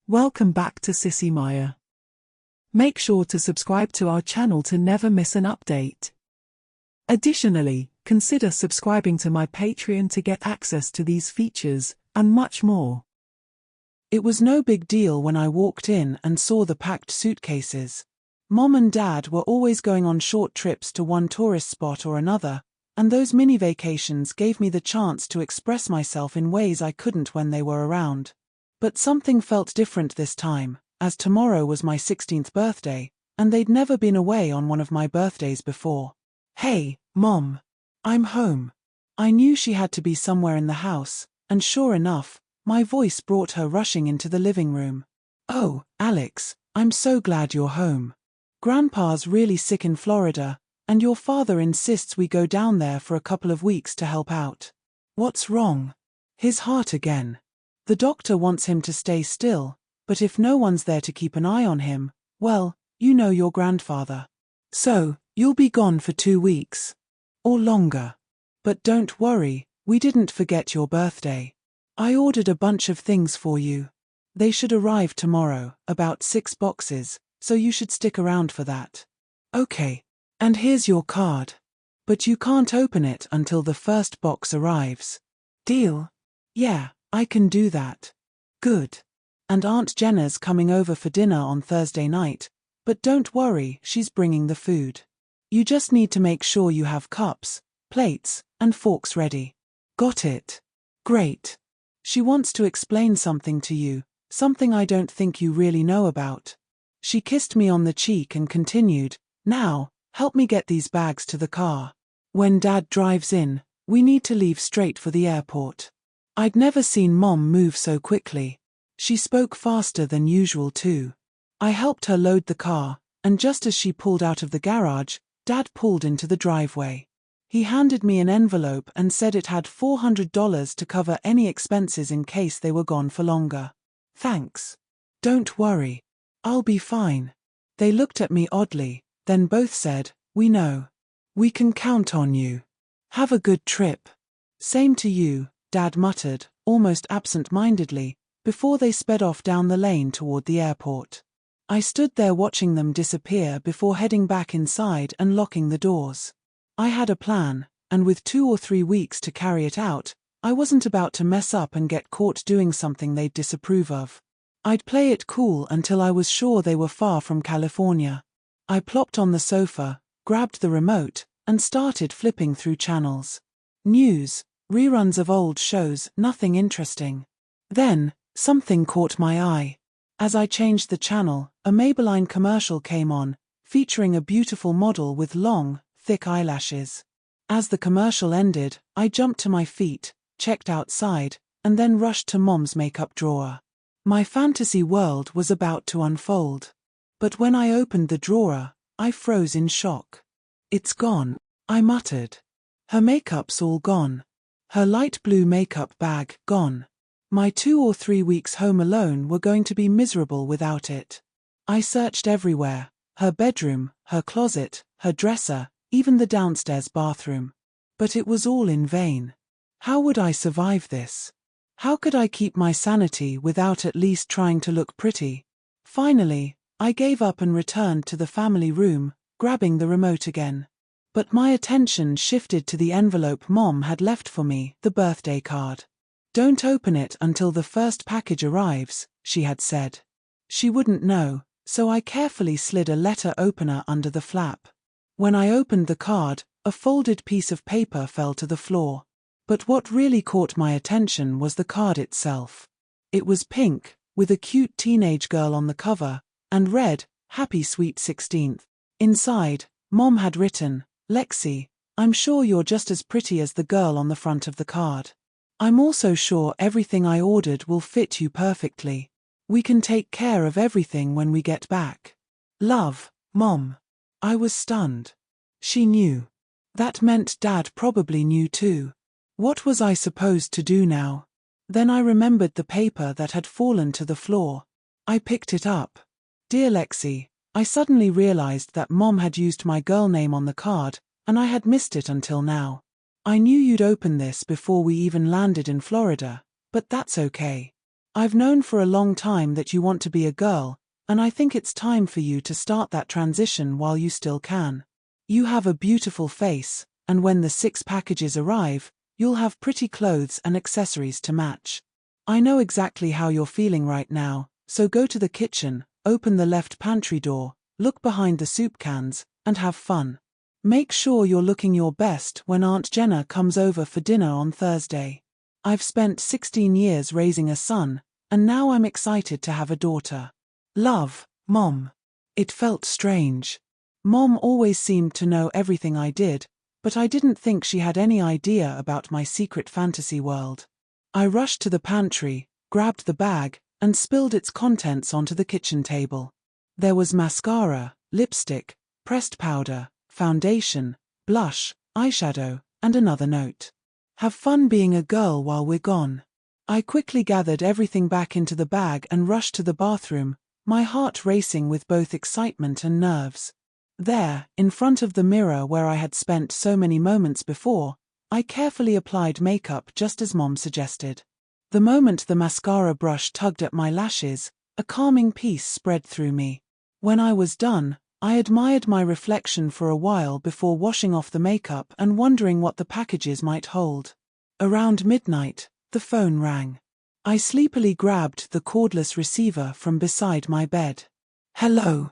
Welcome back to Sissy Maya. Make sure to subscribe to our channel to never miss an update. Additionally, consider subscribing to my Patreon to get access to these features, and much more. It was no big deal when I walked in and saw the packed suitcases. Mom and Dad were always going on short trips to one tourist spot or another, and those mini vacations gave me the chance to express myself in ways I couldn't when they were around. But something felt different this time, as tomorrow was my 16th birthday, and they'd never been away on one of my birthdays before. "Hey, Mom. I'm home." I knew she had to be somewhere in the house, and sure enough, my voice brought her rushing into the living room. "Oh, Alex, I'm so glad you're home. Grandpa's really sick in Florida, and your father insists we go down there for a couple of weeks to help out." "What's wrong?" "His heart again. The doctor wants him to stay still, but if no one's there to keep an eye on him, well, you know your grandfather. So, you'll be gone for 2 weeks. Or longer. But don't worry, we didn't forget your birthday. I ordered a bunch of things for you. They should arrive tomorrow, about 6 boxes, so you should stick around for that." "Okay. And here's your card. But you can't open it until the first box arrives." "Deal?" "Yeah, I can do that." "Good. And Aunt Jenna's coming over for dinner on Thursday night, but don't worry, she's bringing the food. You just need to make sure you have cups, plates, and forks ready." "Got it." "Great. She wants to explain something to you, something I don't think you really know about." She kissed me on the cheek and continued, "Now, help me get these bags to the car. When Dad drives in, we need to leave straight for the airport." I'd never seen Mom move so quickly. She spoke faster than usual too. I helped her load the car, and just as she pulled out of the garage, Dad pulled into the driveway. He handed me an envelope and said it had $400 to cover any expenses in case they were gone for longer. "Thanks. Don't worry. I'll be fine." They looked at me oddly, then both said, "We know. We can count on you. Have a good trip." "Same to you," Dad muttered, almost absent-mindedly, before they sped off down the lane toward the airport. I stood there watching them disappear before heading back inside and locking the doors. I had a plan, and with 2 or 3 weeks to carry it out, I wasn't about to mess up and get caught doing something they'd disapprove of. I'd play it cool until I was sure they were far from California. I plopped on the sofa, grabbed the remote, and started flipping through channels. News, reruns of old shows, nothing interesting. Then, something caught my eye. As I changed the channel, a Maybelline commercial came on, featuring a beautiful model with long, thick eyelashes. As the commercial ended, I jumped to my feet, checked outside, and then rushed to Mom's makeup drawer. My fantasy world was about to unfold. But when I opened the drawer, I froze in shock. "It's gone," I muttered. Her makeup's all gone. Her light blue makeup bag, gone. My 2 or 3 weeks home alone were going to be miserable without it. I searched everywhere, her bedroom, her closet, her dresser, even the downstairs bathroom. But it was all in vain. How would I survive this? How could I keep my sanity without at least trying to look pretty? Finally, I gave up and returned to the family room, grabbing the remote again. But my attention shifted to the envelope Mom had left for me, the birthday card. "Don't open it until the first package arrives," she had said. She wouldn't know, so I carefully slid a letter opener under the flap. When I opened the card, a folded piece of paper fell to the floor. But what really caught my attention was the card itself. It was pink, with a cute teenage girl on the cover, and read, "Happy Sweet 16th. Inside, Mom had written, "Lexi, I'm sure you're just as pretty as the girl on the front of the card. I'm also sure everything I ordered will fit you perfectly. We can take care of everything when we get back. Love, Mom." I was stunned. She knew. That meant Dad probably knew too. What was I supposed to do now? Then I remembered the paper that had fallen to the floor. I picked it up. "Dear Lexi, I suddenly realized that Mom had used my girl name on the card, and I had missed it until now. I knew you'd open this before we even landed in Florida, but that's okay. I've known for a long time that you want to be a girl, and I think it's time for you to start that transition while you still can. You have a beautiful face, and when the 6 packages arrive, you'll have pretty clothes and accessories to match. I know exactly how you're feeling right now, so go to the kitchen, open the left pantry door, look behind the soup cans, and have fun. Make sure you're looking your best when Aunt Jenna comes over for dinner on Thursday. I've spent 16 years raising a son, and now I'm excited to have a daughter. Love, Mom. It felt strange. Mom always seemed to know everything I did, but I didn't think she had any idea about my secret fantasy world. I rushed to the pantry, grabbed the bag, and spilled its contents onto the kitchen table. There was mascara, lipstick, pressed powder, foundation, blush, eyeshadow, and another note. Have fun being a girl while we're gone. I quickly gathered everything back into the bag and rushed to the bathroom, my heart racing with both excitement and nerves. There, in front of the mirror where I had spent so many moments before, I carefully applied makeup just as Mom suggested. The moment the mascara brush tugged at my lashes, a calming peace spread through me. When I was done, I admired my reflection for a while before washing off the makeup and wondering what the packages might hold. Around midnight, the phone rang. I sleepily grabbed the cordless receiver from beside my bed. Hello.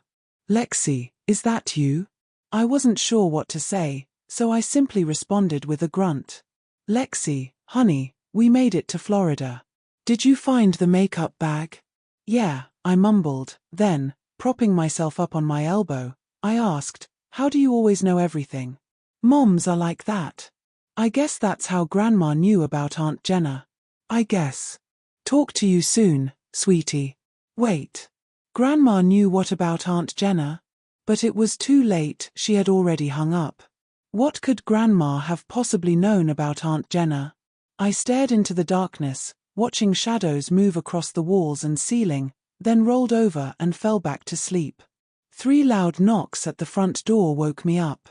Lexi, is that you? I wasn't sure what to say, so I simply responded with a grunt. Lexi, honey, we made it to Florida. Did you find the makeup bag? Yeah, I mumbled, then, propping myself up on my elbow, I asked, how do you always know everything? Moms are like that. I guess that's how Grandma knew about Aunt Jenna. I guess. Talk to you soon, sweetie. Wait. Grandma knew what about Aunt Jenna? But it was too late, she had already hung up. What could Grandma have possibly known about Aunt Jenna? I stared into the darkness, watching shadows move across the walls and ceiling, then rolled over and fell back to sleep. 3 loud knocks at the front door woke me up.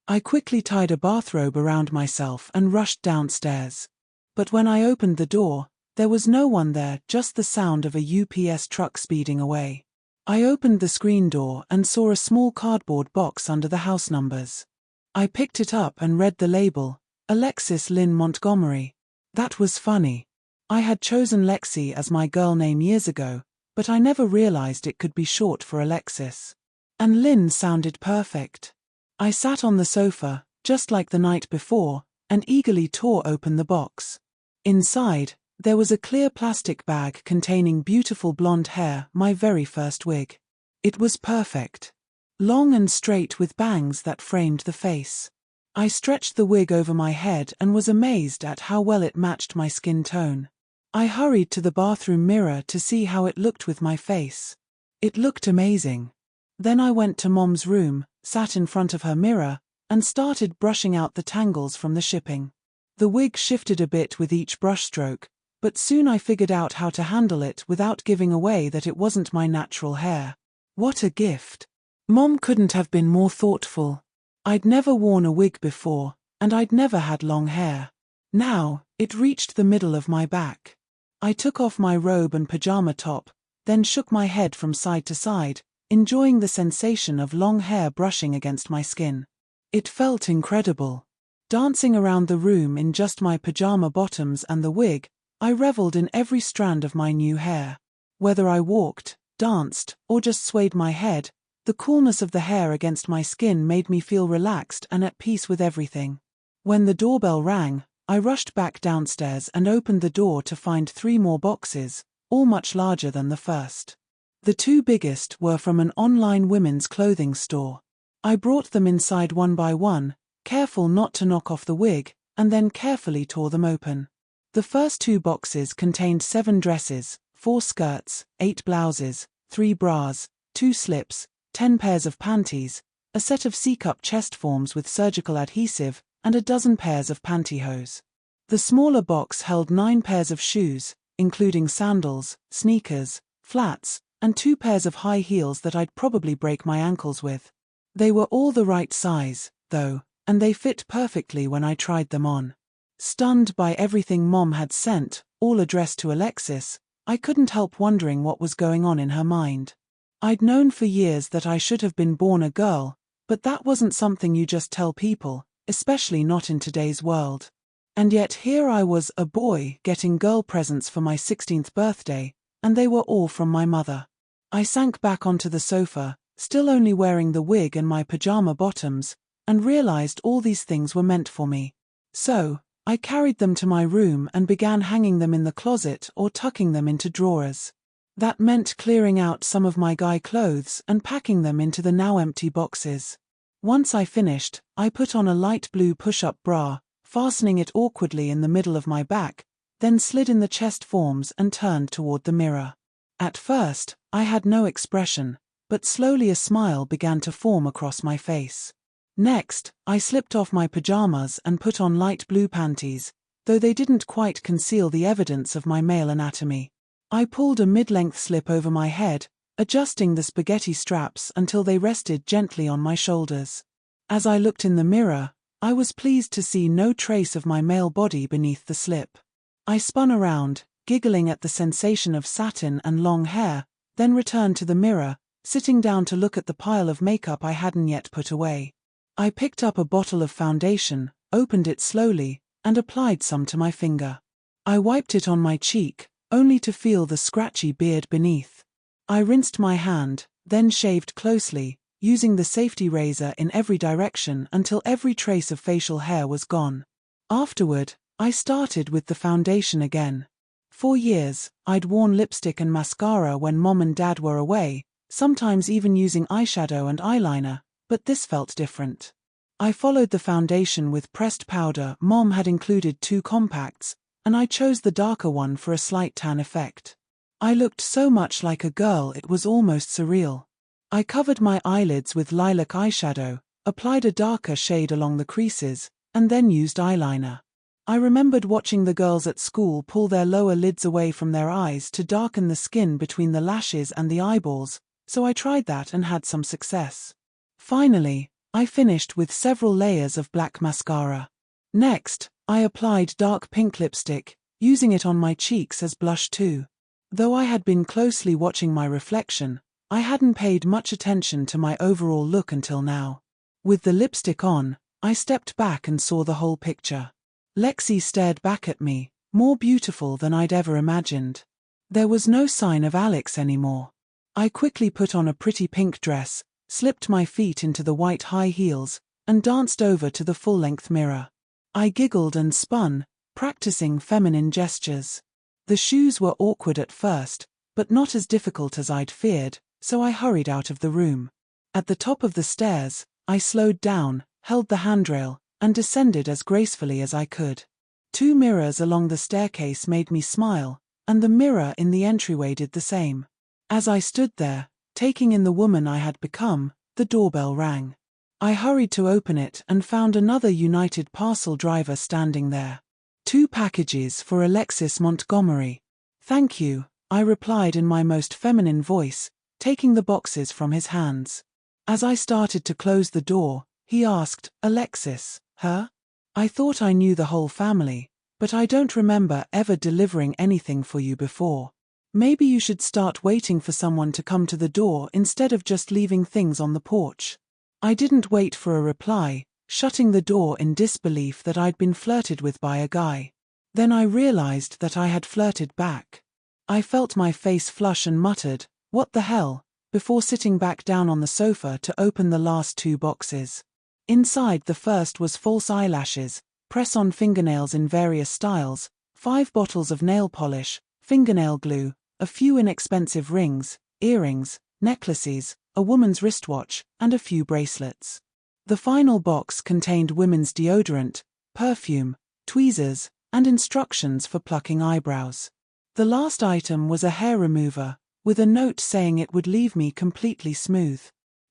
I quickly tied a bathrobe around myself and rushed downstairs. But when I opened the door, there was no one there, just the sound of a UPS truck speeding away. I opened the screen door and saw a small cardboard box under the house numbers. I picked it up and read the label, Alexis Lynn Montgomery. That was funny. I had chosen Lexi as my girl name years ago, but I never realized it could be short for Alexis. And Lynn sounded perfect. I sat on the sofa, just like the night before, and eagerly tore open the box. Inside, there was a clear plastic bag containing beautiful blonde hair, my very first wig. It was perfect. Long and straight with bangs that framed the face. I stretched the wig over my head and was amazed at how well it matched my skin tone. I hurried to the bathroom mirror to see how it looked with my face. It looked amazing. Then I went to Mom's room, sat in front of her mirror, and started brushing out the tangles from the shipping. The wig shifted a bit with each brushstroke, but soon I figured out how to handle it without giving away that it wasn't my natural hair. What a gift. Mom couldn't have been more thoughtful. I'd never worn a wig before, and I'd never had long hair. Now, it reached the middle of my back. I took off my robe and pajama top, then shook my head from side to side, enjoying the sensation of long hair brushing against my skin. It felt incredible. Dancing around the room in just my pajama bottoms and the wig, I reveled in every strand of my new hair. Whether I walked, danced, or just swayed my head, the coolness of the hair against my skin made me feel relaxed and at peace with everything. When the doorbell rang, I rushed back downstairs and opened the door to find 3 more boxes, all much larger than the first. The 2 biggest were from an online women's clothing store. I brought them inside one by one, careful not to knock off the wig, and then carefully tore them open. The first 2 boxes contained 7 dresses, 4 skirts, 8 blouses, 3 bras, 2 slips, 10 pairs of panties, a set of C-cup chest forms with surgical adhesive, and a dozen pairs of pantyhose. The smaller box held 9 pairs of shoes, including sandals, sneakers, flats, and 2 pairs of high heels that I'd probably break my ankles with. They were all the right size, though, and they fit perfectly when I tried them on. Stunned by everything Mom had sent, all addressed to Alexis, I couldn't help wondering what was going on in her mind. I'd known for years that I should have been born a girl, but that wasn't something you just tell people, especially not in today's world. And yet here I was, a boy, getting girl presents for my 16th birthday, and they were all from my mother. I sank back onto the sofa, still only wearing the wig and my pajama bottoms, and realized all these things were meant for me. So, I carried them to my room and began hanging them in the closet or tucking them into drawers. That meant clearing out some of my guy clothes and packing them into the now empty boxes. Once I finished, I put on a light blue push-up bra, fastening it awkwardly in the middle of my back, then slid in the chest forms and turned toward the mirror. At first, I had no expression, but slowly a smile began to form across my face. Next, I slipped off my pajamas and put on light blue panties, though they didn't quite conceal the evidence of my male anatomy. I pulled a mid-length slip over my head, adjusting the spaghetti straps until they rested gently on my shoulders. As I looked in the mirror, I was pleased to see no trace of my male body beneath the slip. I spun around, giggling at the sensation of satin and long hair, then returned to the mirror, sitting down to look at the pile of makeup I hadn't yet put away. I picked up a bottle of foundation, opened it slowly, and applied some to my finger. I wiped it on my cheek, only to feel the scratchy beard beneath. I rinsed my hand, then shaved closely, using the safety razor in every direction until every trace of facial hair was gone. Afterward, I started with the foundation again. For years, I'd worn lipstick and mascara when Mom and Dad were away, sometimes even using eyeshadow and eyeliner, but this felt different. I followed the foundation with pressed powder. Mom had included 2 compacts, and I chose the darker one for a slight tan effect. I looked so much like a girl it was almost surreal. I covered my eyelids with lilac eyeshadow, applied a darker shade along the creases, and then used eyeliner. I remembered watching the girls at school pull their lower lids away from their eyes to darken the skin between the lashes and the eyeballs, so I tried that and had some success. Finally, I finished with several layers of black mascara. Next, I applied dark pink lipstick, using it on my cheeks as blush too. Though I had been closely watching my reflection, I hadn't paid much attention to my overall look until now. With the lipstick on, I stepped back and saw the whole picture. Lexi stared back at me, more beautiful than I'd ever imagined. There was no sign of Alex anymore. I quickly put on a pretty pink dress, slipped my feet into the white high heels, and danced over to the full-length mirror. I giggled and spun, practicing feminine gestures. The shoes were awkward at first, but not as difficult as I'd feared, so I hurried out of the room. At the top of the stairs, I slowed down, held the handrail, and descended as gracefully as I could. 2 mirrors along the staircase made me smile, and the mirror in the entryway did the same. As I stood there, taking in the woman I had become, the doorbell rang. I hurried to open it and found another United Parcel driver standing there. 2 packages for Alexis Montgomery. Thank you, I replied in my most feminine voice, taking the boxes from his hands. As I started to close the door, he asked, Alexis, her? I thought I knew the whole family, but I don't remember ever delivering anything for you before. Maybe you should start waiting for someone to come to the door instead of just leaving things on the porch. I didn't wait for a reply, shutting the door in disbelief that I'd been flirted with by a guy. Then I realized that I had flirted back. I felt my face flush and muttered, "What the hell?" before sitting back down on the sofa to open the last 2 boxes. Inside the first was false eyelashes, press-on fingernails in various styles, 5 bottles of nail polish, fingernail glue, a few inexpensive rings, earrings, necklaces, a woman's wristwatch, and a few bracelets. The final box contained women's deodorant, perfume, tweezers, and instructions for plucking eyebrows. The last item was a hair remover, with a note saying it would leave me completely smooth.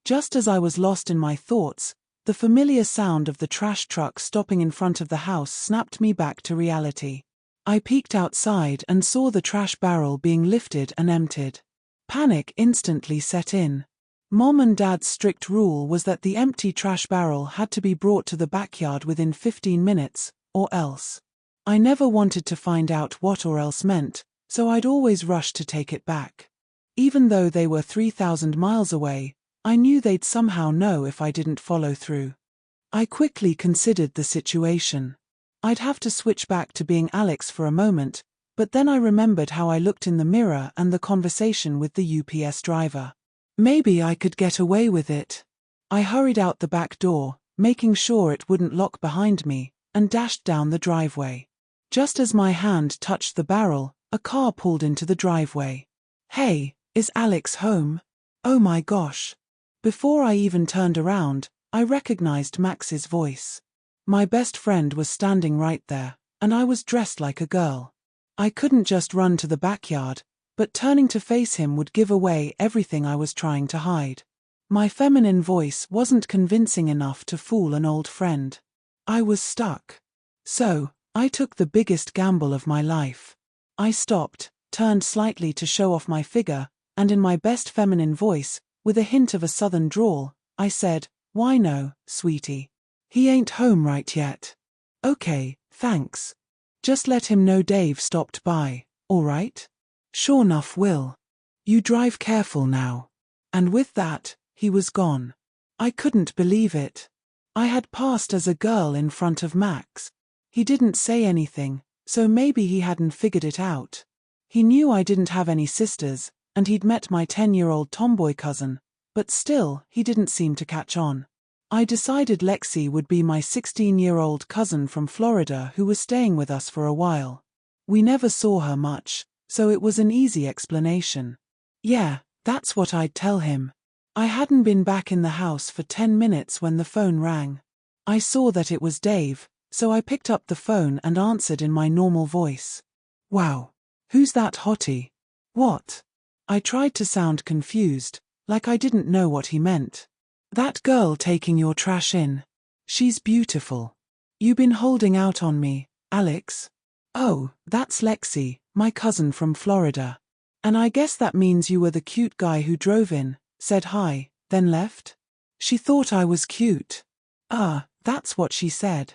Just as I was lost in my thoughts, the familiar sound of the trash truck stopping in front of the house snapped me back to reality. I peeked outside and saw the trash barrel being lifted and emptied. Panic instantly set in. Mom and Dad's strict rule was that the empty trash barrel had to be brought to the backyard within 15 minutes, or else. I never wanted to find out what "or else" meant, so I'd always rush to take it back. Even though they were 3,000 miles away, I knew they'd somehow know if I didn't follow through. I quickly considered the situation. I'd have to switch back to being Alex for a moment, but then I remembered how I looked in the mirror and the conversation with the UPS driver. Maybe I could get away with it. I hurried out the back door, making sure it wouldn't lock behind me, and dashed down the driveway. Just as my hand touched the barrel, a car pulled into the driveway. Hey, is Alex home? Oh my gosh. Before I even turned around, I recognized Max's voice. My best friend was standing right there, and I was dressed like a girl. I couldn't just run to the backyard, but turning to face him would give away everything I was trying to hide. My feminine voice wasn't convincing enough to fool an old friend. I was stuck. So, I took the biggest gamble of my life. I stopped, turned slightly to show off my figure, and in my best feminine voice, with a hint of a southern drawl, I said, "Why no, sweetie. He ain't home right yet." "Okay, thanks. Just let him know Dave stopped by, all right?" "Sure enough, will. You drive careful now." And with that, he was gone. I couldn't believe it. I had passed as a girl in front of Max. He didn't say anything, so maybe he hadn't figured it out. He knew I didn't have any sisters, and he'd met my 10-year-old tomboy cousin, but still, he didn't seem to catch on. I decided Lexi would be my 16-year-old cousin from Florida who was staying with us for a while. We never saw her much, so it was an easy explanation. Yeah, that's what I'd tell him. I hadn't been back in the house for 10 minutes when the phone rang. I saw that it was Dave, so I picked up the phone and answered in my normal voice. "Wow. Who's that hottie?" "What?" I tried to sound confused, like I didn't know what he meant. "That girl taking your trash in. She's beautiful. You been holding out on me, Alex?" "Oh, that's Lexi, my cousin from Florida. And I guess that means you were the cute guy who drove in, said hi, then left?" She thought I was cute. That's what she said.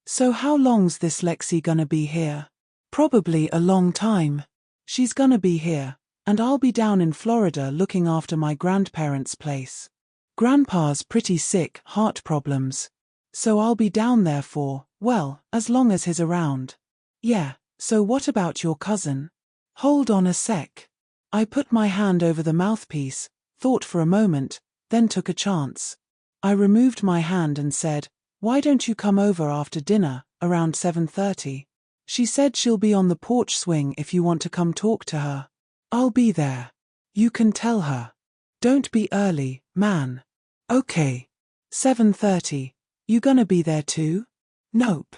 "So how long's this Lexi gonna be here?" "Probably a long time. She's gonna be here, and I'll be down in Florida looking after my grandparents' place. Grandpa's pretty sick, heart problems. So I'll be down there for, well, as long as he's around." "Yeah, so what about your cousin?" "Hold on a sec." I put my hand over the mouthpiece, thought for a moment, then took a chance. I removed my hand and said, "Why don't you come over after dinner, around 7:30? She said she'll be on the porch swing if you want to come talk to her." "I'll be there. You can tell her. Don't be early, man." "Okay. 7:30. You gonna be there too?" "Nope.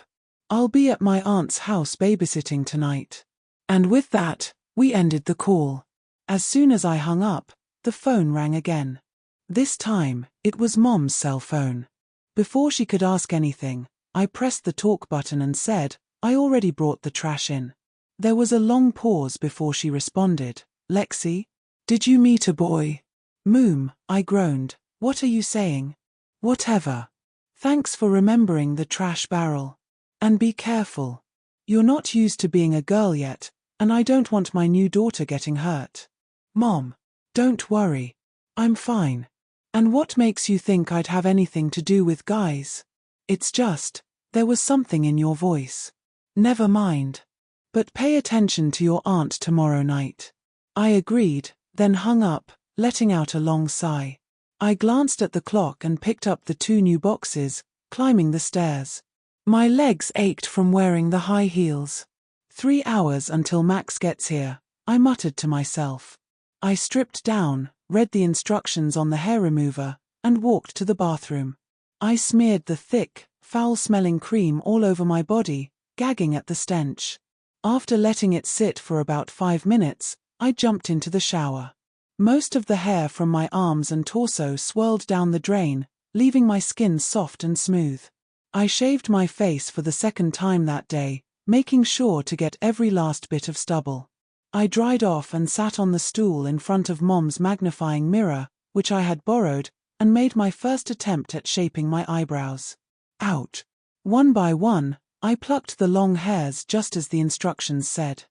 I'll be at my aunt's house babysitting tonight." And with that, we ended the call. As soon as I hung up, the phone rang again. This time, it was Mom's cell phone. Before she could ask anything, I pressed the talk button and said, "I already brought the trash in." There was a long pause before she responded. "Lexi? Did you meet a boy?" "Moom," I groaned. "What are you saying?" "Whatever. Thanks for remembering the trash barrel. And be careful. You're not used to being a girl yet, and I don't want my new daughter getting hurt." "Mom, don't worry. I'm fine. And what makes you think I'd have anything to do with guys? It's just, there was something in your voice." "Never mind. But pay attention to your aunt tomorrow night." I agreed, then hung up, letting out a long sigh. I glanced at the clock and picked up the 2 new boxes, climbing the stairs. My legs ached from wearing the high heels. 3 hours until Max gets here, I muttered to myself. I stripped down, read the instructions on the hair remover, and walked to the bathroom. I smeared the thick, foul-smelling cream all over my body, gagging at the stench. After letting it sit for about 5 minutes, I jumped into the shower. Most of the hair from my arms and torso swirled down the drain, leaving my skin soft and smooth. I shaved my face for the second time that day, making sure to get every last bit of stubble. I dried off and sat on the stool in front of Mom's magnifying mirror, which I had borrowed, and made my first attempt at shaping my eyebrows. Ouch! One by one, I plucked the long hairs just as the instructions said.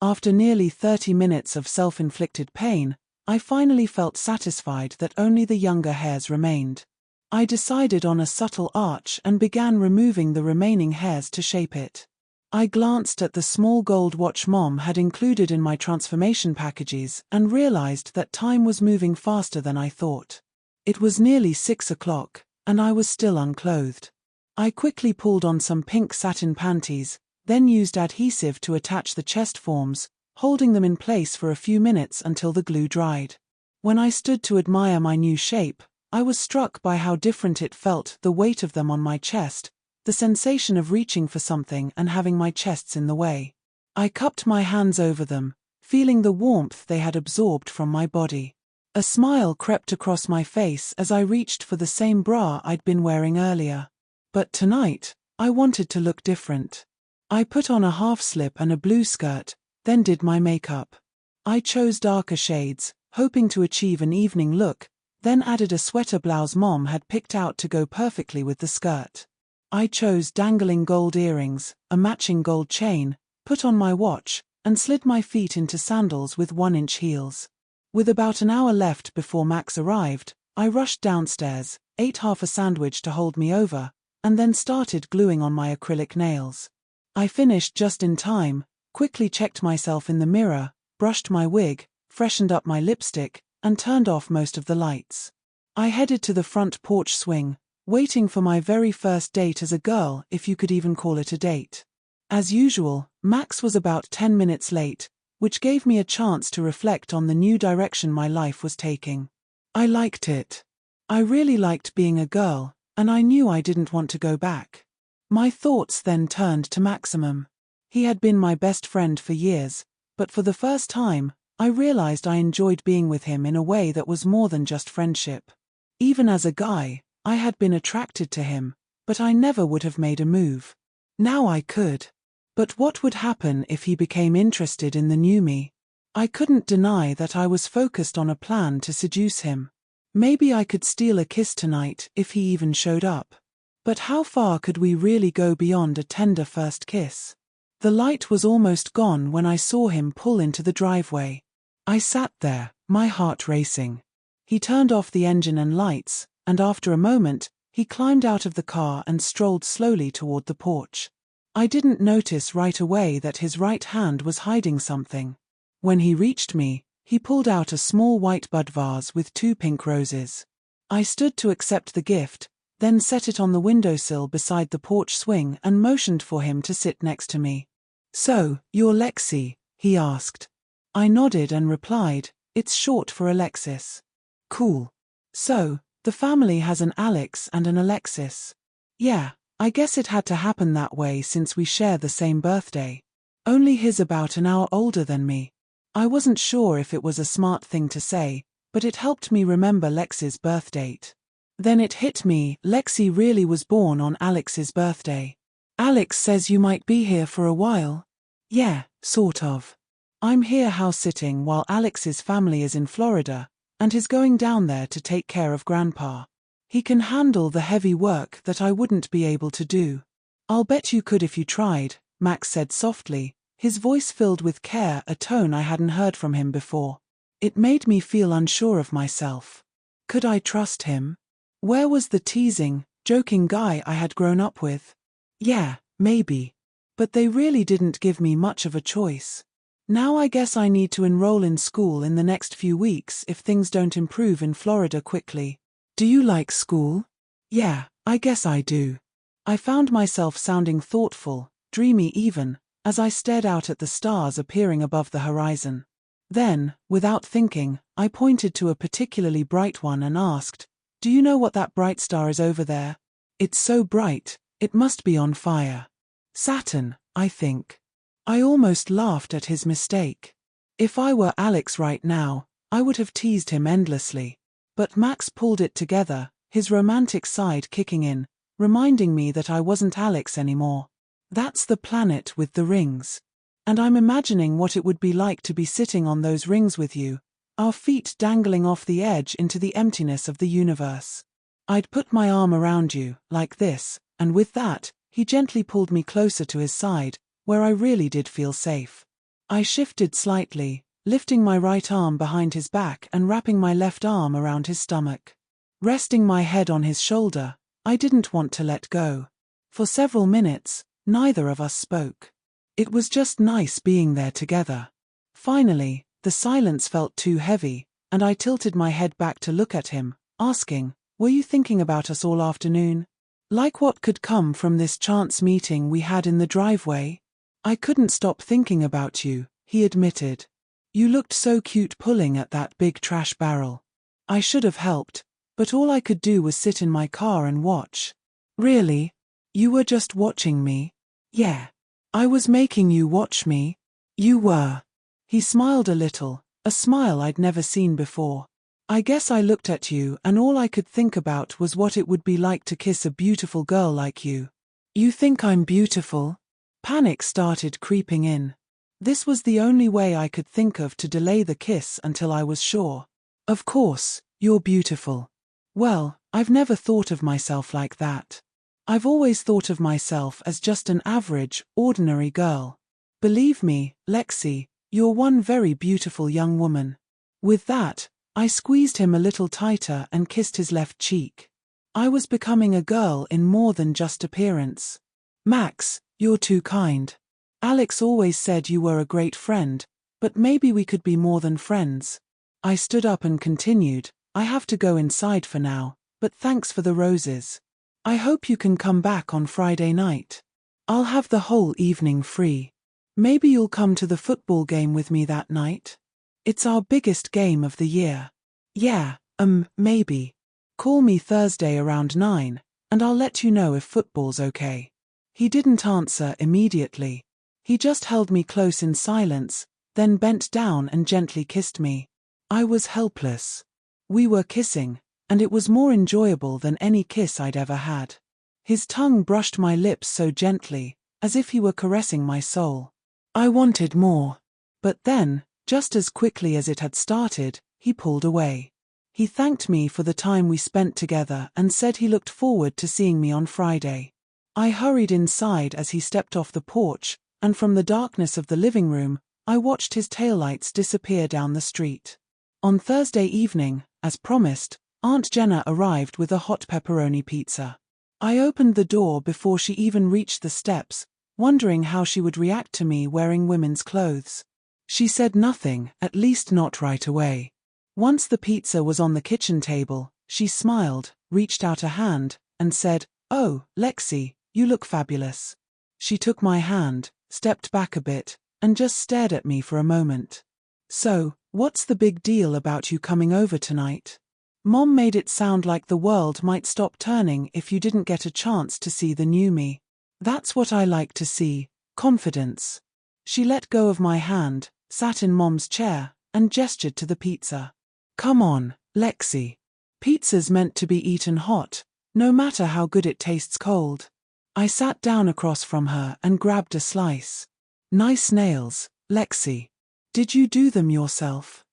After nearly 30 minutes of self-inflicted pain, I finally felt satisfied that only the younger hairs remained. I decided on a subtle arch and began removing the remaining hairs to shape it. I glanced at the small gold watch Mom had included in my transformation packages and realized that time was moving faster than I thought. It was nearly 6 o'clock, and I was still unclothed. I quickly pulled on some pink satin panties, then used adhesive to attach the chest forms, holding them in place for a few minutes until the glue dried. When I stood to admire my new shape, I was struck by how different it felt, the weight of them on my chest, the sensation of reaching for something and having my chests in the way. I cupped my hands over them, feeling the warmth they had absorbed from my body. A smile crept across my face as I reached for the same bra I'd been wearing earlier. But tonight, I wanted to look different. I put on a half slip and a blue skirt, then did my makeup. I chose darker shades, hoping to achieve an evening look, then added a sweater blouse Mom had picked out to go perfectly with the skirt. I chose dangling gold earrings, a matching gold chain, put on my watch, and slid my feet into sandals with 1-inch heels. With about an hour left before Max arrived, I rushed downstairs, ate half a sandwich to hold me over, and then started gluing on my acrylic nails. I finished just in time, quickly checked myself in the mirror, brushed my wig, freshened up my lipstick, and turned off most of the lights. I headed to the front porch swing, waiting for my very first date as a girl, if you could even call it a date. As usual, Max was about 10 minutes late, which gave me a chance to reflect on the new direction my life was taking. I liked it. I really liked being a girl, and I knew I didn't want to go back. My thoughts then turned to Maximum. He had been my best friend for years, but for the first time, I realized I enjoyed being with him in a way that was more than just friendship. Even as a guy, I had been attracted to him, but I never would have made a move. Now I could. But what would happen if he became interested in the new me? I couldn't deny that I was focused on a plan to seduce him. Maybe I could steal a kiss tonight if he even showed up. But how far could we really go beyond a tender first kiss? The light was almost gone when I saw him pull into the driveway. I sat there, my heart racing. He turned off the engine and lights, and after a moment, he climbed out of the car and strolled slowly toward the porch. I didn't notice right away that his right hand was hiding something. When he reached me, he pulled out a small white bud vase with 2 pink roses. I stood to accept the gift, then set it on the windowsill beside the porch swing and motioned for him to sit next to me. "So, you're Lexi?" he asked. I nodded and replied, "It's short for Alexis." "Cool. So, the family has an Alex and an Alexis." "Yeah, I guess it had to happen that way since we share the same birthday. Only he's about an hour older than me." I wasn't sure if it was a smart thing to say, but it helped me remember Lexi's birth date. Then it hit me, Lexi really was born on Alex's birthday. "Alex says you might be here for a while." "Yeah, sort of. I'm here house-sitting while Alex's family is in Florida, and he's going down there to take care of Grandpa. He can handle the heavy work that I wouldn't be able to do." "I'll bet you could if you tried," Max said softly, his voice filled with care, a tone I hadn't heard from him before. It made me feel unsure of myself. Could I trust him? Where was the teasing, joking guy I had grown up with? Yeah, maybe. But they really didn't give me much of a choice. Now I guess I need to enroll in school in the next few weeks if things don't improve in Florida quickly. "Do you like school?" "Yeah, I guess I do." I found myself sounding thoughtful, dreamy even, as I stared out at the stars appearing above the horizon. Then, without thinking, I pointed to a particularly bright one and asked, "Do you know what that bright star is over there? It's so bright, it must be on fire." "Saturn, I think." I almost laughed at his mistake. If I were Alex right now, I would have teased him endlessly. But Max pulled it together, his romantic side kicking in, reminding me that I wasn't Alex anymore. "That's the planet with the rings. And I'm imagining what it would be like to be sitting on those rings with you, our feet dangling off the edge into the emptiness of the universe. I'd put my arm around you, like this, and with that, he gently pulled me closer to his side, where I really did feel safe. I shifted slightly, lifting my right arm behind his back and wrapping my left arm around his stomach. Resting my head on his shoulder, I didn't want to let go. For several minutes, neither of us spoke. It was just nice being there together. Finally, the silence felt too heavy, and I tilted my head back to look at him, asking, "Were you thinking about us all afternoon? Like what could come from this chance meeting we had in the driveway?" "I couldn't stop thinking about you," he admitted. "You looked so cute pulling at that big trash barrel. I should have helped, but all I could do was sit in my car and watch." "Really? You were just watching me?" "Yeah. I was making you watch me." "You were." He smiled a little, a smile I'd never seen before. "I guess I looked at you and all I could think about was what it would be like to kiss a beautiful girl like you." "You think I'm beautiful?" Panic started creeping in. This was the only way I could think of to delay the kiss until I was sure. "Of course, you're beautiful." "Well, I've never thought of myself like that. I've always thought of myself as just an average, ordinary girl. Believe me, Lexi, you're one very beautiful young woman." With that, I squeezed him a little tighter and kissed his left cheek. I was becoming a girl in more than just appearance. "Max, you're too kind. Alex always said you were a great friend, but maybe we could be more than friends." I stood up and continued, "I have to go inside for now, but thanks for the roses. I hope you can come back on Friday night. I'll have the whole evening free. Maybe you'll come to the football game with me that night? It's our biggest game of the year." "Yeah, maybe. Call me Thursday around 9, and I'll let you know if football's okay." He didn't answer immediately. He just held me close in silence, then bent down and gently kissed me. I was helpless. We were kissing, and it was more enjoyable than any kiss I'd ever had. His tongue brushed my lips so gently, as if he were caressing my soul. I wanted more. But then, just as quickly as it had started, he pulled away. He thanked me for the time we spent together and said he looked forward to seeing me on Friday. I hurried inside as he stepped off the porch, and from the darkness of the living room, I watched his taillights disappear down the street. On Thursday evening, as promised, Aunt Jenna arrived with a hot pepperoni pizza. I opened the door before she even reached the steps, wondering how she would react to me wearing women's clothes. She said nothing, at least not right away. Once the pizza was on the kitchen table, she smiled, reached out a hand, and said, "Oh, Lexi, you look fabulous." She took my hand, stepped back a bit, and just stared at me for a moment. "So, what's the big deal about you coming over tonight? Mom made it sound like the world might stop turning if you didn't get a chance to see the new me. That's what I like to see, confidence." She let go of my hand, sat in Mom's chair, and gestured to the pizza. "Come on, Lexi. Pizza's meant to be eaten hot, no matter how good it tastes cold." I sat down across from her and grabbed a slice. "Nice nails, Lexi. Did you do them yourself?"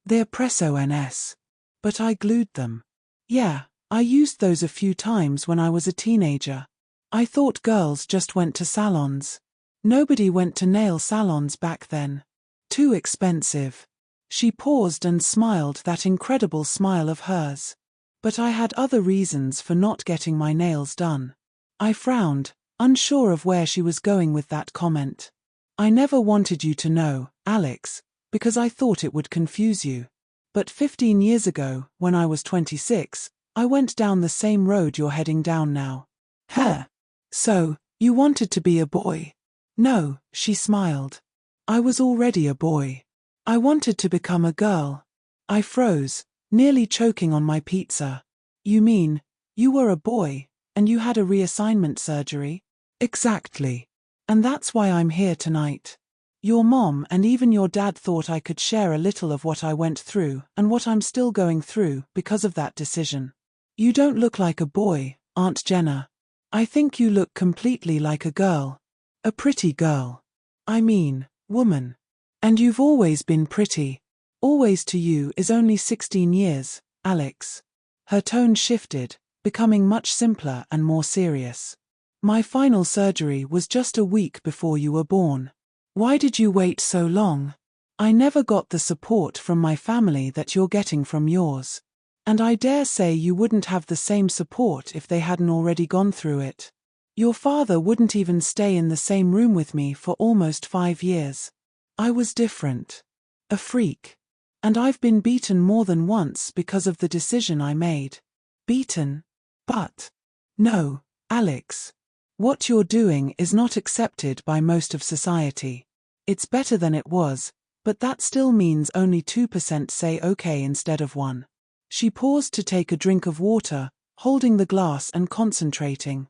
"They're presso-NS. But I glued them." "Yeah, I used those a few times when I was a teenager. I thought girls just went to salons. Nobody went to nail salons back then. Too expensive." She paused and smiled that incredible smile of hers. But I had other reasons for not getting my nails done. I frowned, unsure of where she was going with that comment. "I never wanted you to know, Alex, because I thought it would confuse you. But 15 years ago, when I was 26, I went down the same road you're heading down now." "Huh. So, you wanted to be a boy?" "No," she smiled. "I was already a boy. I wanted to become a girl." I froze, nearly choking on my pizza. "You mean, you were a boy, and you had a reassignment surgery?" "Exactly. And that's why I'm here tonight. Your mom and even your dad thought I could share a little of what I went through and what I'm still going through because of that decision." "You don't look like a boy, Aunt Jenna. I think you look completely like a girl. A pretty girl. I mean, woman. And you've always been pretty. Always to you is only 16 years, Alex." Her tone shifted, becoming much simpler and more serious. "My final surgery was just a week before you were born. Why did you wait so long? I never got the support from my family that you're getting from yours. And I dare say you wouldn't have the same support if they hadn't already gone through it. Your father wouldn't even stay in the same room with me for almost 5 years. I was different. A freak. And I've been beaten more than once because of the decision I made. Beaten? But. No, Alex. What you're doing is not accepted by most of society. It's better than it was, but that still means only 2% say okay instead of 1. She paused to take a drink of water, holding the glass and concentrating.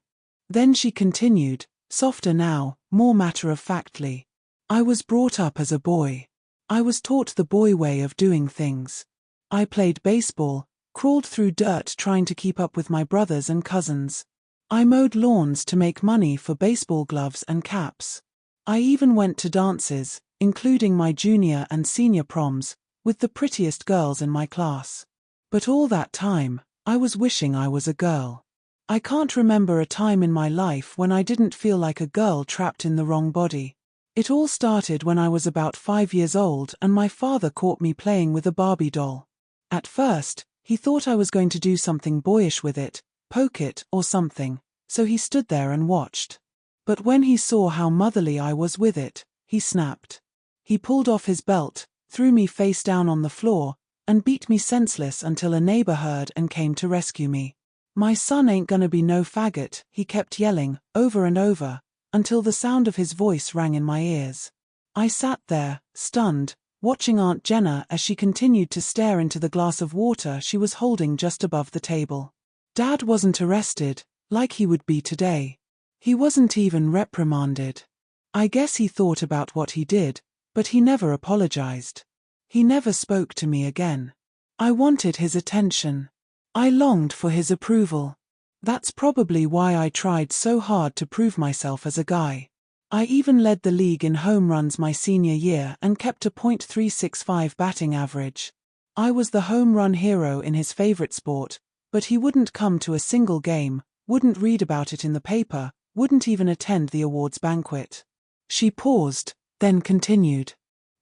Then she continued, softer now, more matter-of-factly. I was brought up as a boy. I was taught the boy way of doing things. I played baseball, crawled through dirt trying to keep up with my brothers and cousins. I mowed lawns to make money for baseball gloves and caps. I even went to dances, including my junior and senior proms, with the prettiest girls in my class. But all that time, I was wishing I was a girl. I can't remember a time in my life when I didn't feel like a girl trapped in the wrong body. It all started when I was about 5 years old and my father caught me playing with a Barbie doll. At first, he thought I was going to do something boyish with it, poke it or something, so he stood there and watched. But when he saw how motherly I was with it, he snapped. He pulled off his belt, threw me face down on the floor, and beat me senseless until a neighbor heard and came to rescue me. My son ain't gonna be no faggot, he kept yelling, over and over, until the sound of his voice rang in my ears. I sat there, stunned, watching Aunt Jenna as she continued to stare into the glass of water she was holding just above the table. Dad wasn't arrested, like he would be today. He wasn't even reprimanded. I guess he thought about what he did, but he never apologized. He never spoke to me again. I wanted his attention. I longed for his approval. That's probably why I tried so hard to prove myself as a guy. I even led the league in home runs my senior year and kept a .365 batting average. I was the home run hero in his favorite sport, but he wouldn't come to a single game, wouldn't read about it in the paper, wouldn't even attend the awards banquet. She paused, then continued.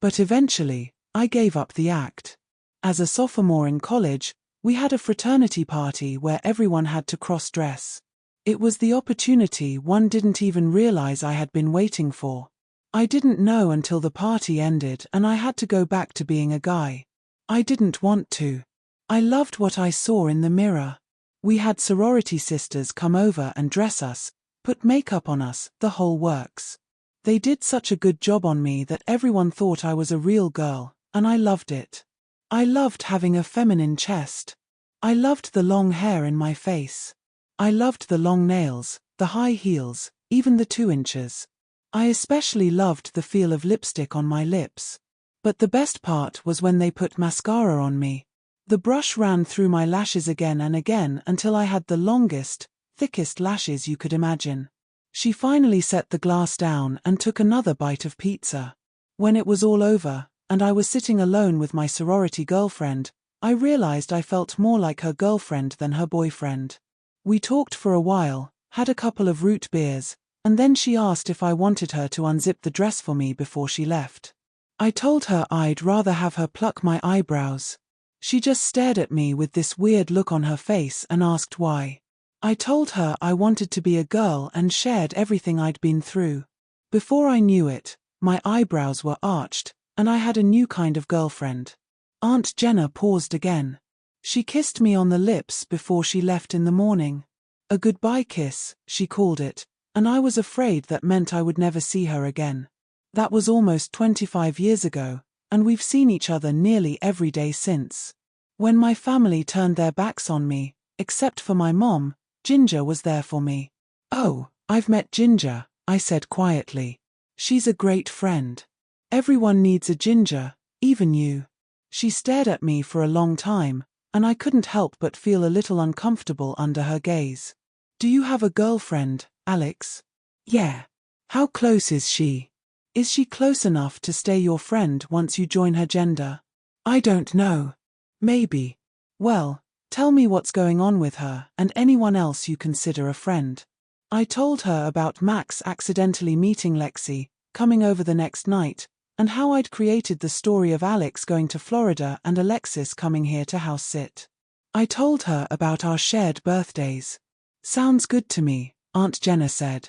But eventually, I gave up the act. As a sophomore in college, we had a fraternity party where everyone had to cross-dress. It was the opportunity one didn't even realize I had been waiting for. I didn't know until the party ended and I had to go back to being a guy. I didn't want to. I loved what I saw in the mirror. We had sorority sisters come over and dress us, put makeup on us, the whole works. They did such a good job on me that everyone thought I was a real girl, and I loved it. I loved having a feminine chest. I loved the long hair in my face. I loved the long nails, the high heels, even the 2 inches. I especially loved the feel of lipstick on my lips. But the best part was when they put mascara on me. The brush ran through my lashes again and again until I had the longest, thickest lashes you could imagine. She finally set the glass down and took another bite of pizza. When it was all over, and I was sitting alone with my sorority girlfriend, I realized I felt more like her girlfriend than her boyfriend. We talked for a while, had a couple of root beers, and then she asked if I wanted her to unzip the dress for me before she left. I told her I'd rather have her pluck my eyebrows. She just stared at me with this weird look on her face and asked why. I told her I wanted to be a girl and shared everything I'd been through. Before I knew it, my eyebrows were arched, and I had a new kind of girlfriend. Aunt Jenna paused again. She kissed me on the lips before she left in the morning. A goodbye kiss, she called it, and I was afraid that meant I would never see her again. That was almost 25 years ago, and we've seen each other nearly every day since. When my family turned their backs on me, except for my mom, Ginger was there for me. "Oh, I've met Ginger," I said quietly. "She's a great friend. Everyone needs a Ginger, even you." She stared at me for a long time, and I couldn't help but feel a little uncomfortable under her gaze. "Do you have a girlfriend, Alex?" "Yeah." "How close is she? Is she close enough to stay your friend once you join her gender?" "I don't know. Maybe." "Well, tell me what's going on with her and anyone else you consider a friend." I told her about Max accidentally meeting Lexi, coming over the next night, and how I'd created the story of Alex going to Florida and Alexis coming here to house sit. I told her about our shared birthdays. Sounds good to me, Aunt Jenna said.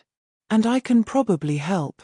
And I can probably help.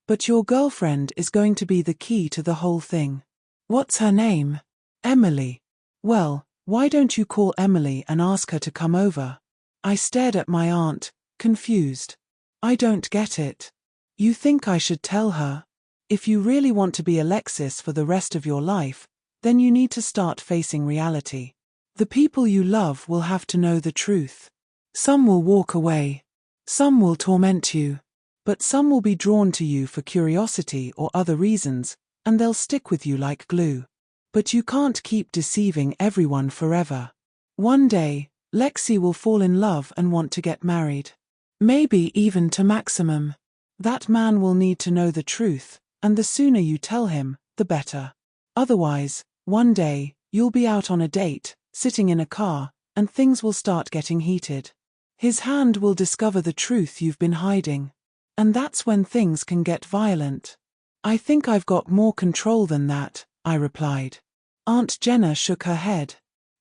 But your girlfriend is going to be the key to the whole thing. What's her name? Emily. Well, why don't you call Emily and ask her to come over? I stared at my aunt, confused. I don't get it. You think I should tell her? If you really want to be Alexis for the rest of your life, then you need to start facing reality. The people you love will have to know the truth. Some will walk away. Some will torment you. But some will be drawn to you for curiosity or other reasons, and they'll stick with you like glue. But you can't keep deceiving everyone forever. One day, Lexi will fall in love and want to get married. Maybe even to Maximum. That man will need to know the truth, and the sooner you tell him, the better. Otherwise, one day, you'll be out on a date, sitting in a car, and things will start getting heated. His hand will discover the truth you've been hiding. And that's when things can get violent. I think I've got more control than that, I replied. Aunt Jenna shook her head.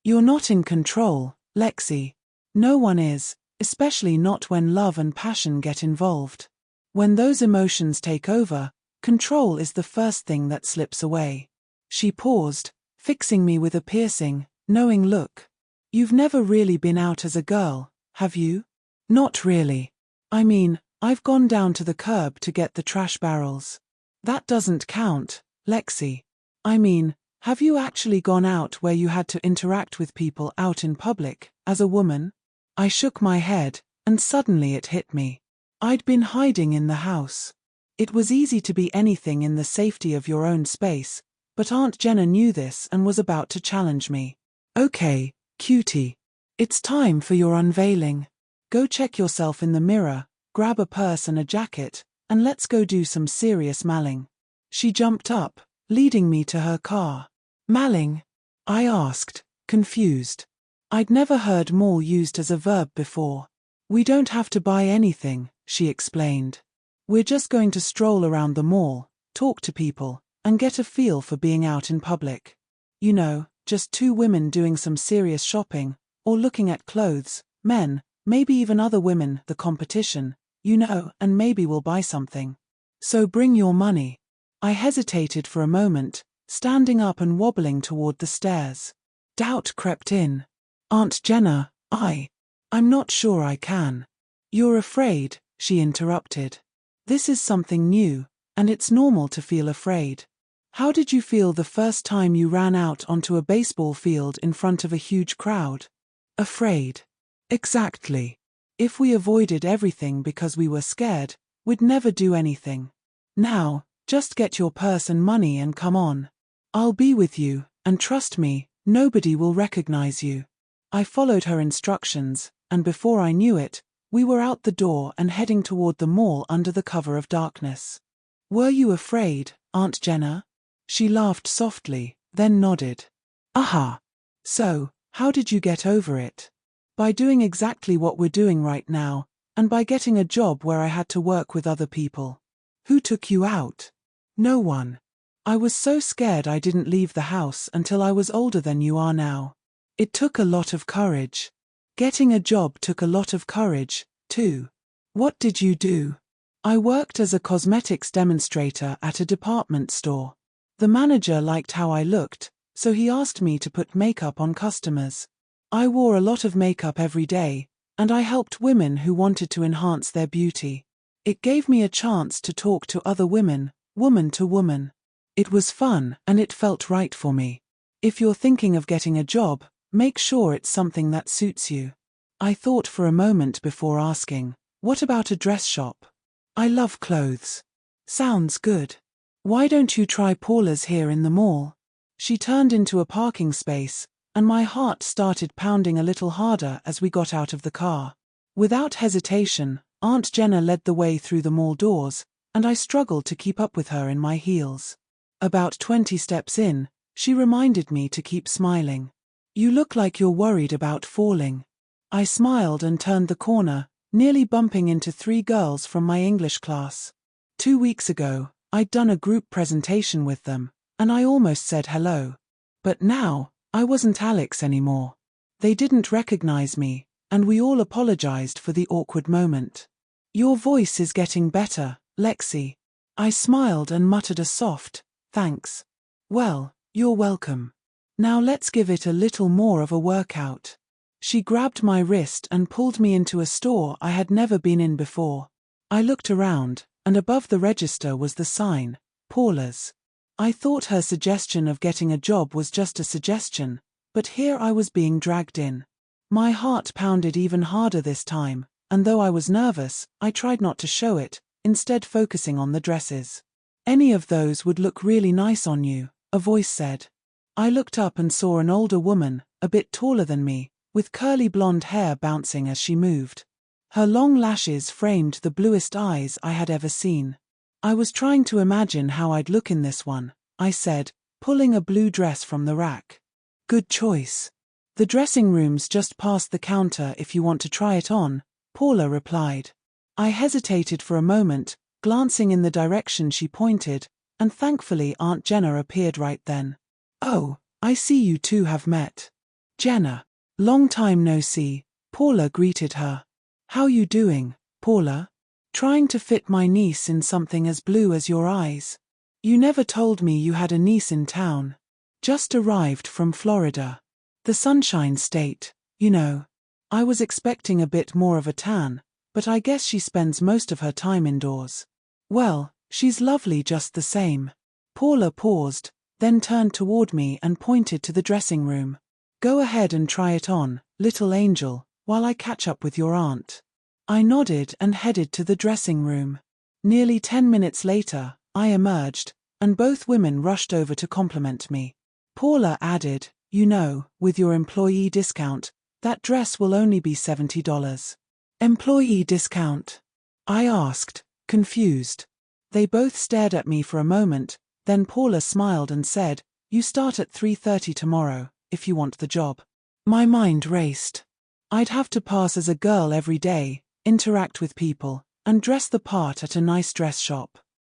You're not in control, Lexi. No one is, especially not when love and passion get involved. When those emotions take over, control is the first thing that slips away. She paused, fixing me with a piercing, knowing look. You've never really been out as a girl, have you? Not really. I mean, I've gone down to the curb to get the trash barrels. That doesn't count, Lexi. I mean, have you actually gone out where you had to interact with people out in public, as a woman? I shook my head, and suddenly it hit me. I'd been hiding in the house. It was easy to be anything in the safety of your own space, but Aunt Jenna knew this and was about to challenge me. Okay, cutie. It's time for your unveiling. Go check yourself in the mirror, grab a purse and a jacket, and let's go do some serious malling. She jumped up, leading me to her car. Malling? I asked, confused. I'd never heard maul used as a verb before. We don't have to buy anything, she explained. We're just going to stroll around the mall, talk to people, and get a feel for being out in public. You know, just two women doing some serious shopping, or looking at clothes, men, maybe even other women, the competition, you know, and maybe we'll buy something. So bring your money. I hesitated for a moment, standing up and wobbling toward the stairs. Doubt crept in. Aunt Jenna, I'm not sure I can. You're afraid, she interrupted. This is something new, and it's normal to feel afraid. How did you feel the first time you ran out onto a baseball field in front of a huge crowd? Afraid. Exactly. If we avoided everything because we were scared, we'd never do anything. Now, just get your purse and money and come on. I'll be with you, and trust me, nobody will recognize you. I followed her instructions, and before I knew it, we were out the door and heading toward the mall under the cover of darkness. Were you afraid, Aunt Jenna? She laughed softly, then nodded. Aha! So, how did you get over it? By doing exactly what we're doing right now, and by getting a job where I had to work with other people. Who took you out? No one. I was so scared I didn't leave the house until I was older than you are now. It took a lot of courage. Getting a job took a lot of courage, too. What did you do? I worked as a cosmetics demonstrator at a department store. The manager liked how I looked, so he asked me to put makeup on customers. I wore a lot of makeup every day, and I helped women who wanted to enhance their beauty. It gave me a chance to talk to other women, woman to woman. It was fun, and it felt right for me. If you're thinking of getting a job, make sure it's something that suits you. I thought for a moment before asking, what about a dress shop? I love clothes. Sounds good. Why don't you try Paula's here in the mall? She turned into a parking space, and my heart started pounding a little harder as we got out of the car. Without hesitation, Aunt Jenna led the way through the mall doors, and I struggled to keep up with her in my heels. About 20 steps in, she reminded me to keep smiling. You look like you're worried about falling. I smiled and turned the corner, nearly bumping into 3 girls from my English class. 2 weeks ago, I'd done a group presentation with them, and I almost said hello. But now, I wasn't Alex anymore. They didn't recognize me, and we all apologized for the awkward moment. Your voice is getting better, Lexi. I smiled and muttered a soft, thanks. Well, you're welcome. Now let's give it a little more of a workout. She grabbed my wrist and pulled me into a store I had never been in before. I looked around, and above the register was the sign, Paula's. I thought her suggestion of getting a job was just a suggestion, but here I was being dragged in. My heart pounded even harder this time, and though I was nervous, I tried not to show it, instead focusing on the dresses. Any of those would look really nice on you, a voice said. I looked up and saw an older woman, a bit taller than me, with curly blonde hair bouncing as she moved. Her long lashes framed the bluest eyes I had ever seen. I was trying to imagine how I'd look in this one, I said, pulling a blue dress from the rack. Good choice. The dressing room's just past the counter if you want to try it on, Paula replied. I hesitated for a moment, glancing in the direction she pointed, and thankfully Aunt Jenna appeared right then. Oh, I see you two have met. Jenna. Long time no see, Paula greeted her. How you doing, Paula? Trying to fit my niece in something as blue as your eyes. You never told me you had a niece in town. Just arrived from Florida. The Sunshine State, you know. I was expecting a bit more of a tan, but I guess she spends most of her time indoors. Well, she's lovely just the same. Paula paused, then turned toward me and pointed to the dressing room. Go ahead and try it on, little angel, while I catch up with your aunt. I nodded and headed to the dressing room. Nearly 10 minutes later, I emerged, and both women rushed over to compliment me. Paula added, you know, with your employee discount, that dress will only be $70. Employee discount? I asked, confused. They both stared at me for a moment, then Paula smiled and said, you start at 3:30 tomorrow, if you want the job. My mind raced. I'd have to pass as a girl every day, interact with people, and dress the part at a nice dress shop.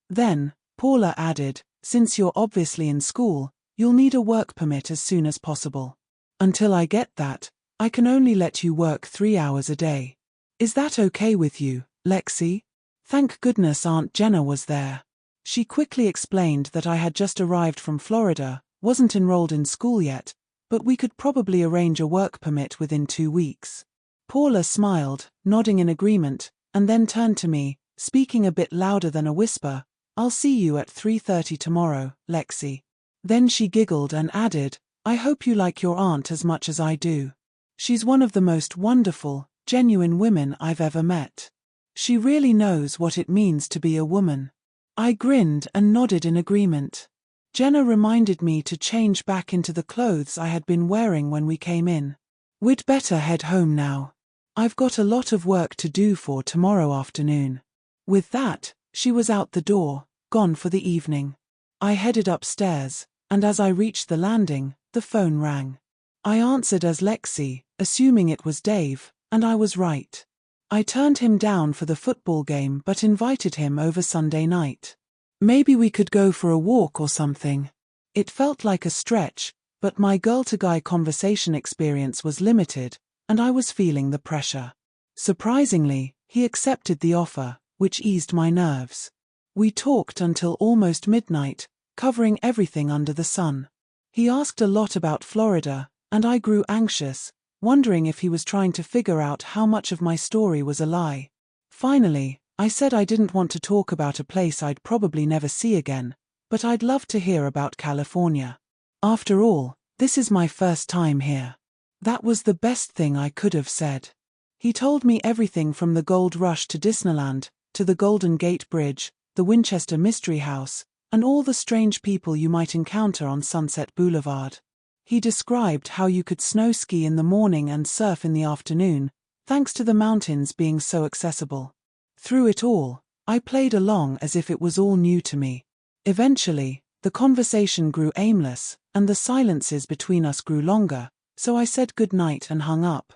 Then, Paula added, since you're obviously in school, you'll need a work permit as soon as possible. Until I get that, I can only let you work 3 hours a day. Is that okay with you, Lexi? Thank goodness Aunt Jenna was there. She quickly explained that I had just arrived from Florida, wasn't enrolled in school yet, but we could probably arrange a work permit within 2 weeks. Paula smiled, nodding in agreement, and then turned to me, speaking a bit louder than a whisper, I'll see you at 3:30 tomorrow, Lexi. Then she giggled and added, I hope you like your aunt as much as I do. She's one of the most wonderful, genuine women I've ever met. She really knows what it means to be a woman. I grinned and nodded in agreement. Jenna reminded me to change back into the clothes I had been wearing when we came in. We'd better head home now. I've got a lot of work to do for tomorrow afternoon. With that, she was out the door, gone for the evening. I headed upstairs, and as I reached the landing, the phone rang. I answered as Lexi, assuming it was Dave, and I was right. I turned him down for the football game but invited him over Sunday night. Maybe we could go for a walk or something. It felt like a stretch, but my girl-to-guy conversation experience was limited, and I was feeling the pressure. Surprisingly, he accepted the offer, which eased my nerves. We talked until almost midnight, covering everything under the sun. He asked a lot about Florida, and I grew anxious, wondering if he was trying to figure out how much of my story was a lie. Finally, I said I didn't want to talk about a place I'd probably never see again, but I'd love to hear about California. After all, this is my first time here. That was the best thing I could have said. He told me everything from the Gold Rush to Disneyland, to the Golden Gate Bridge, the Winchester Mystery House, and all the strange people you might encounter on Sunset Boulevard. He described how you could snow ski in the morning and surf in the afternoon, thanks to the mountains being so accessible. Through it all, I played along as if it was all new to me. Eventually, the conversation grew aimless, and the silences between us grew longer, so I said goodnight and hung up,